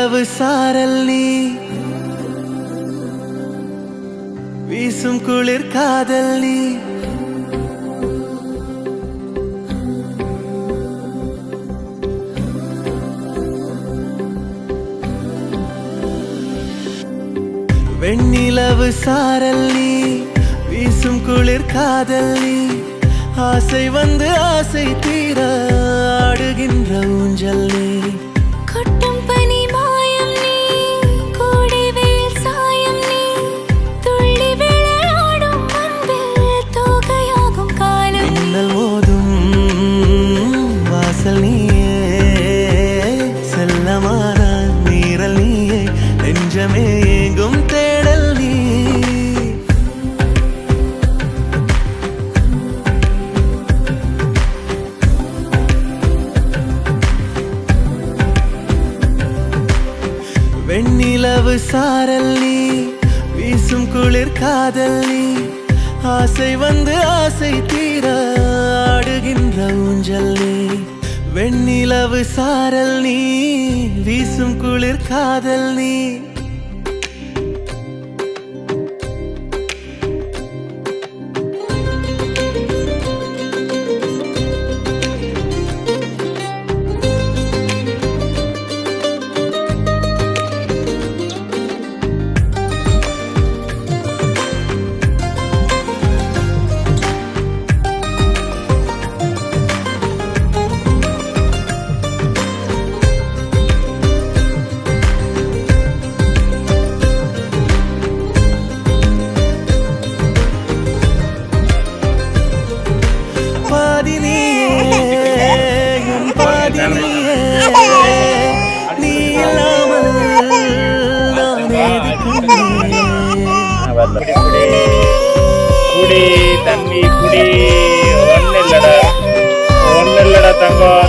வெண்ணிலவு சாரல் நீ வீசும் குளிர் காதல் நீ வெண்ணிலவு சாரல் நீ வீசும் குளிர் காதல் நீ ஆசை வந்து ஆசை தீர ஆடுகின்ற ஊஞ்சல் நீ கொட்டும் பனி மாயம் நீ கோடை வெயில் சாயம் நீ துள்ளி விளையாடும் அன்பில் தோகையாகும் காலம் மின்னல் மோதும் வாசல் நீயே செல்லமான நீரல் நீயே நெஞ்சமே எங்கும் தேடல் நீ வெண்ணிலவு சாரல் நீ வீசும் குளிர் காதல் நீ ஆசை வந்து ஆசை தீர ஆடுகின்ற ஊஞ்சல் நீ வெண்ணிலவு சாரல் நீ வீசும் குளிர் காதல் நீ குடி தண்ணி குடி ஒன்னு இல்லடா தங்கம்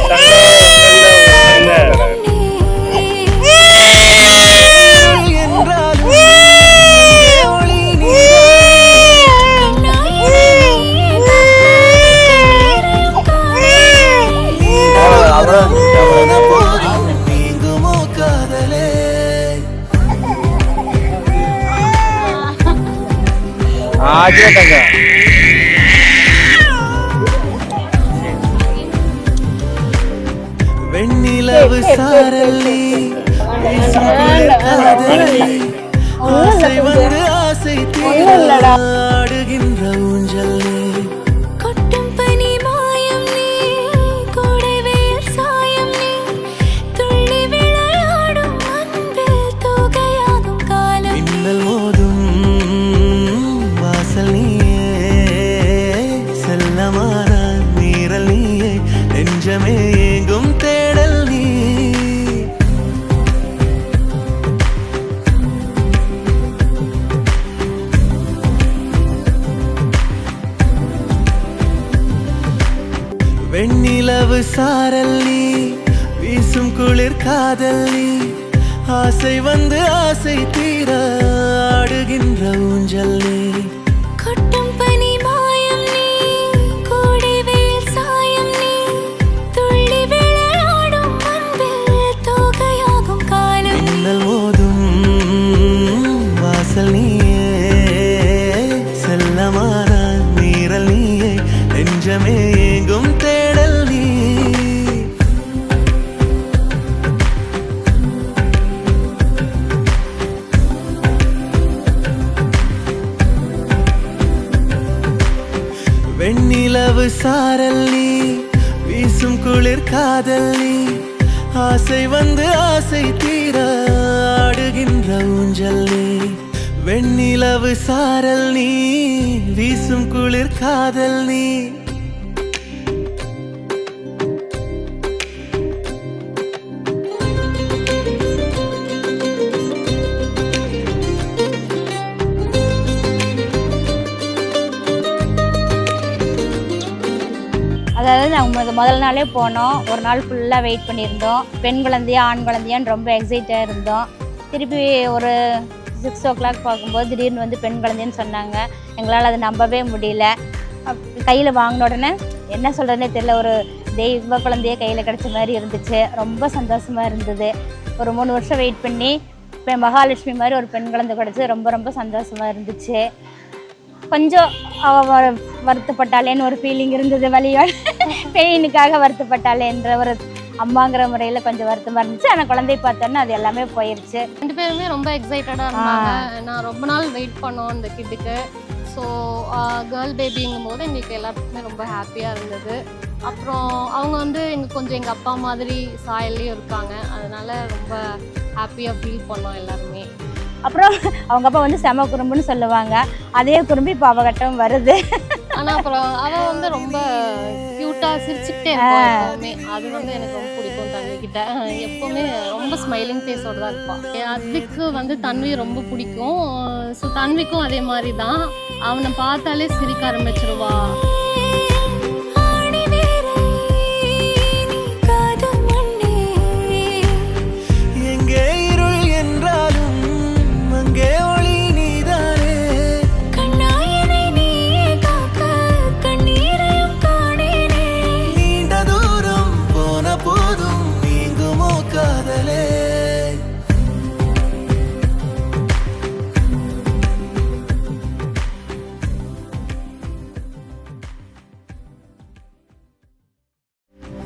ஆஜே தங்க வெண்ணிலவு சாரல் நீ வீசும் குளிர் காதல் நீ ஆசை வந்து ஆசை தீர ஆடுகின்ற ஊஞ்சல் நீ கொட்டும் பனி மாயம் நீ கோடை வெயில் சாயம் நீ துள்ளி விளையாடும் அன்பில் தோகையாகும் காலம் மின்னல் மோதும் வாசல் நீயே செல்லமான நீரல் நீயே நெஞ்சமே எங்கும் தேடல் நீ வெண்ணிலவு சாரல் நீ வீசும் குளிர் காதல் நீ ஆசை வந்து ஆசை தீர ஆடுகின்ற ஊஞ்சல் நீ கொட்டும் பனி மாயம் நீ கோடை வெயில் சாயம் நீ துள்ளி விளையாடும் அன்பில் தோகையாகும் காலம் மின்னல் மோதும் வாசல் நீயே செல்லமான நீரல் நீயே நெஞ்சமே எங்கும் தேடல் நீ வெண்ணிலவு சாரல் நீ வீசும் குளிர் காதல் நீ ஆசை வந்து ஆசை தீர ஆடுகின்ற ஊஞ்சல் நீ வெண்ணிலவு சாரல் நீ வீசும் குளிர் காதல் நீ அதாவது நாங்கள் முதல் நாளே போனோம். ஒரு நாள் ஃபுல்லாக வெயிட் பண்ணியிருந்தோம். பெண் குழந்தையா ஆண் குழந்தையான்னு ரொம்ப எக்ஸைட்டாக இருந்தோம். திருப்பி ஒரு 6 o'clock பார்க்கும்போது திடீர்னு வந்து பெண் குழந்தைன்னு சொன்னாங்க. எங்களால் அதை நம்பவே முடியல. கையில் வாங்கின உடனே என்ன சொல்கிறதுனே தெரியல, ஒரு தெய்வ குழந்தைய கையில் கிடச்ச மாதிரி இருந்துச்சு. ரொம்ப சந்தோஷமாக இருந்தது. ஒரு 3 வருஷம் வெயிட் பண்ணி இப்போ மகாலட்சுமி மாதிரி ஒரு பெண் குழந்தை கிடச்சி ரொம்ப ரொம்ப சந்தோஷமாக இருந்துச்சு. கொஞ்சம் வருத்தப்பட்டாலேன்னு ஒரு ஃபீலிங் இருந்தது, வலியோட பெயினுக்காக வருத்தப்பட்டாலேன்ற ஒரு அம்மாங்கிற முறையில் கொஞ்சம் வருத்தமாக இருந்துச்சு. ஆனால் குழந்தை பார்த்தோன்னா அது எல்லாமே போயிடுச்சு. 2 பேருமே ரொம்ப எக்ஸைட்டடாக இருந்தாங்க. நான் ரொம்ப நாள் வெயிட் பண்ணோம் இந்த கிட்டுக்கு. ஸோ கேர்ள் பேபிங்கும் போது எங்களுக்கு எல்லாத்துக்குமே ரொம்ப ஹாப்பியாக இருந்தது. அப்புறம் அவங்க வந்து எங்கள் அப்பா மாதிரி சாயல்லையும் இருக்காங்க. அதனால ரொம்ப ஹாப்பியாக ஃபீல் பண்ணோம் எல்லாருமே. அப்புறம் அவங்க அப்பா வந்து செம குறும்புன்னு சொல்லுவாங்க. அதே குறும்பு இப்போ அவகிட்டும் வருது. ஆனால் அப்புறம் அவள் வந்து ரொம்ப க்யூட்டாக சிரிச்சுக்கிட்டே இருப்பாள் எப்போவுமே. அது வந்து எனக்கு ரொம்ப பிடிக்கும் தன்விக்கிட்ட. எப்போவுமே ரொம்ப ஸ்மைலிங் ஃபேஸோடு தான் இருப்பாள். அதுக்கு வந்து தன்வி ரொம்ப பிடிக்கும். ஸோ தன்விக்கும் அதே மாதிரி தான். அவனை பார்த்தாலே சிரிக்க ஆரம்பிச்சிருவா.